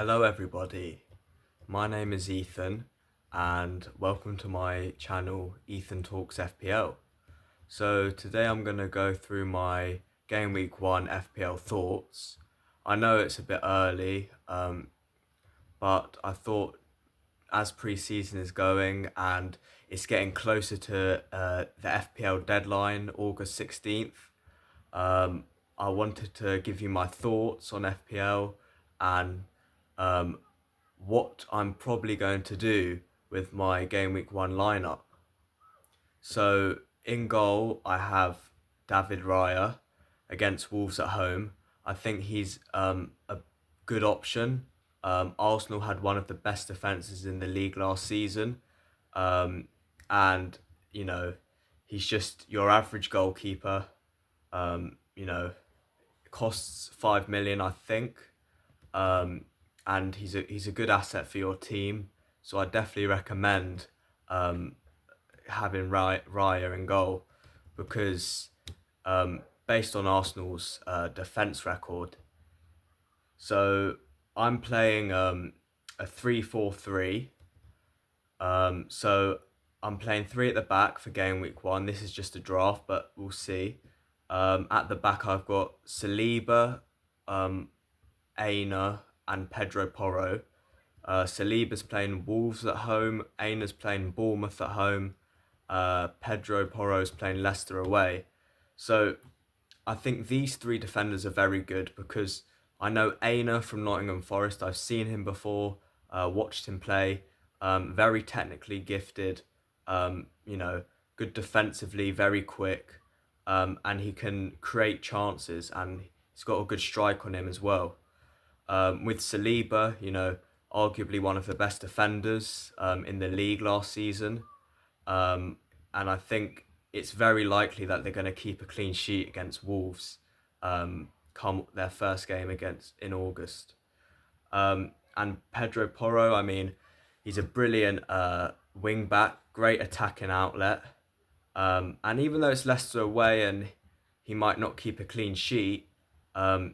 Hello everybody, my name is Ethan and welcome to my channel Ethan Talks FPL. So today I'm going to go through my Game Week 1 FPL thoughts. I know it's a bit early, but I thought as pre-season is going and it's getting closer to the FPL deadline, August 16th, I wanted to give you my thoughts on FPL and um, what I'm probably going to do with my Game Week 1 lineup. So in goal, I have David Raya against Wolves at home. I think he's a good option. Arsenal had one of the best defences in the league last season. Um, and, you know, he's just your average goalkeeper. You know, costs 5 million, I think. And he's a good asset for your team. So I definitely recommend having Raya in goal because based on Arsenal's defence record. So I'm playing a 3-4-3. So I'm playing three at the back for game week 1. This is just a draft, but we'll see. At the back, I've got Saliba, Aina, and Pedro Porro. Saliba's playing Wolves at home. Aina's playing Bournemouth at home. Pedro Porro's playing Leicester away. So I think these three defenders are very good because I know Aina from Nottingham Forest. I've seen him before, watched him play. Very technically gifted. Good defensively, very quick, and he can create chances, and he's got a good strike on him as well. With Saliba, arguably one of the best defenders in the league last season. And I think it's very likely that they're going to keep a clean sheet against Wolves come their first game in August. And Pedro Porro, I mean, he's a brilliant wing back, great attacking outlet. And even though it's Leicester away and he might not keep a clean sheet, I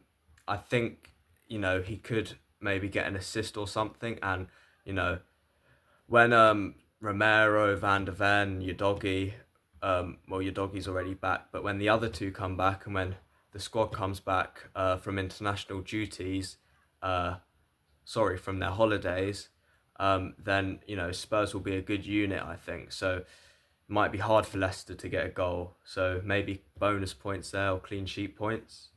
think, he could maybe get an assist or something. And, when Romero, Van der Ven, your doggy, your doggy's already back, but when the other two come back and when the squad comes back from international duties, from their holidays, then, Spurs will be a good unit, I think. So it might be hard for Leicester to get a goal. So maybe bonus points there or clean sheet points.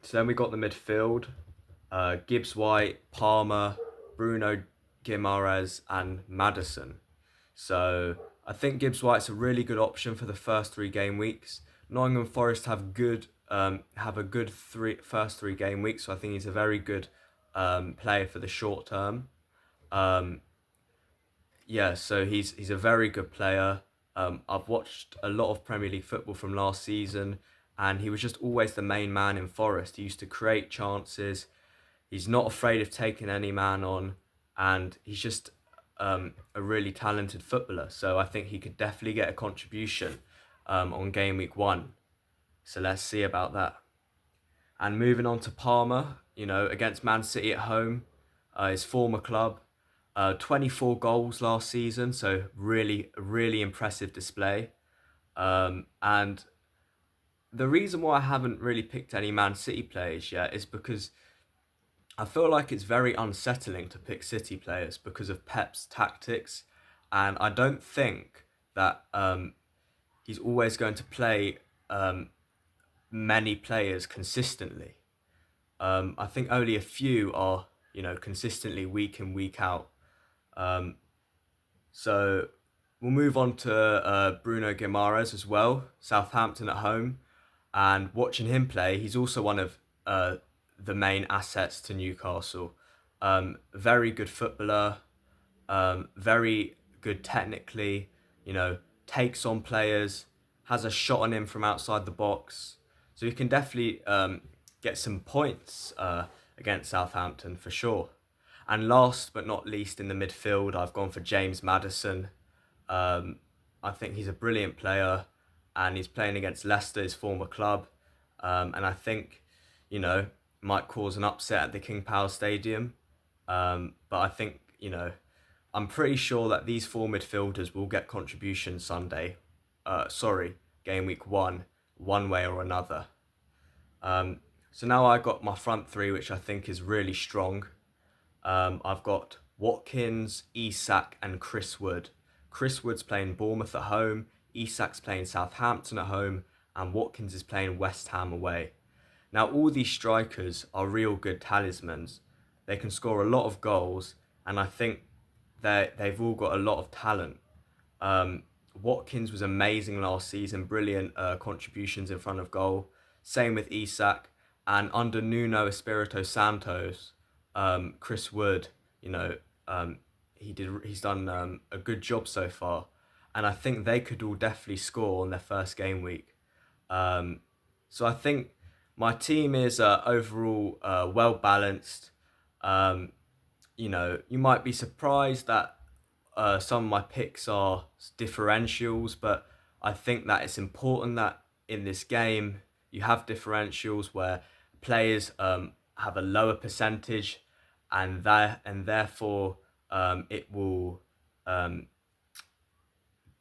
So then we got the midfield, Gibbs White, Palmer, Bruno Guimaraes and Maddison. So I think Gibbs White's a really good option for the first 3 game weeks. Nottingham Forest have a good first 3 game weeks, so I think he's a very good player for the short term. So he's a very good player. I've watched a lot of Premier League football from last season, and he was just always the main man in Forest. He used to create chances. He's not afraid of taking any man on, and he's just a really talented footballer. So I think he could definitely get a contribution on game week 1. So let's see about that. And moving on to Palmer, against Man City at home, his former club, 24 goals last season, so really impressive display. And the reason why I haven't really picked any Man City players yet is because I feel like it's very unsettling to pick City players because of Pep's tactics, and I don't think that he's always going to play many players consistently. I think only a few are, consistently week in, week out. So we'll move on to Bruno Guimaraes as well, Southampton at home. And watching him play, he's also one of the main assets to Newcastle. Very good footballer, very good technically, takes on players, has a shot on him from outside the box. So he can definitely get some points against Southampton for sure. And last but not least in the midfield, I've gone for James Maddison. I think he's a brilliant player and he's playing against Leicester, his former club. And I think, might cause an upset at the King Power Stadium. But I think, I'm pretty sure that these four midfielders will get contributions Sunday. Game week one way or another. So now I got my front three, which I think is really strong. I've got Watkins, Isak, and Chris Wood. Chris Wood's playing Bournemouth at home, Isak's playing Southampton at home, and Watkins is playing West Ham away. Now, all these strikers are real good talismans. They can score a lot of goals, and I think they've all got a lot of talent. Watkins was amazing last season, brilliant contributions in front of goal. Same with Isak, and under Nuno Espirito Santos, Chris Wood, he's done a good job so far, and I think they could all definitely score on their first game week. So I think my team is overall well balanced. You might be surprised that some of my picks are differentials, but I think that it's important that in this game you have differentials where players have a lower percentage, and therefore it will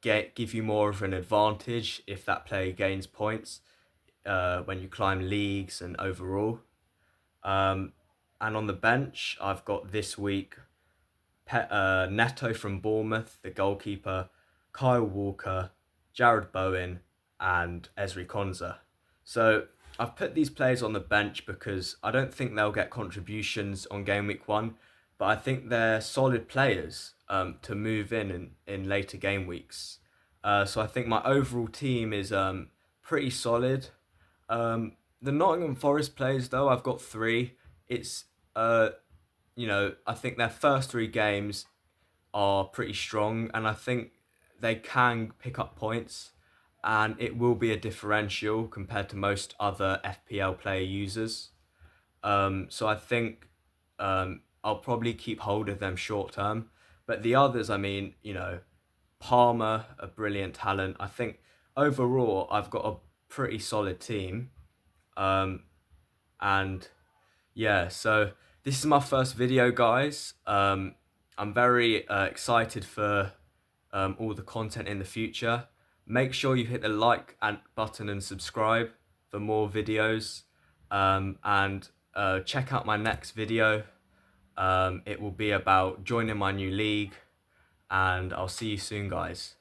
give you more of an advantage if that player gains points when you climb leagues and overall. And on the bench, I've got this week Neto from Bournemouth, the goalkeeper, Kyle Walker, Jared Bowen, and Ezri Konsa. So I've put these players on the bench because I don't think they'll get contributions on game week one, but I think they're solid players to move in later game weeks. So I think my overall team is pretty solid. The Nottingham Forest players, though, I've got three. It's I think their first three games are pretty strong, and I think they can pick up points, and it will be a differential compared to most other FPL player users. So I think I'll probably keep hold of them short term. But the others, Palmer, a brilliant talent. I think overall I've got a pretty solid team. And yeah, so this is my first video, guys. I'm very excited for all the content in the future. Make sure you hit the like button and subscribe for more videos. And check out my next video. It will be about joining my new league. And I'll see you soon, guys.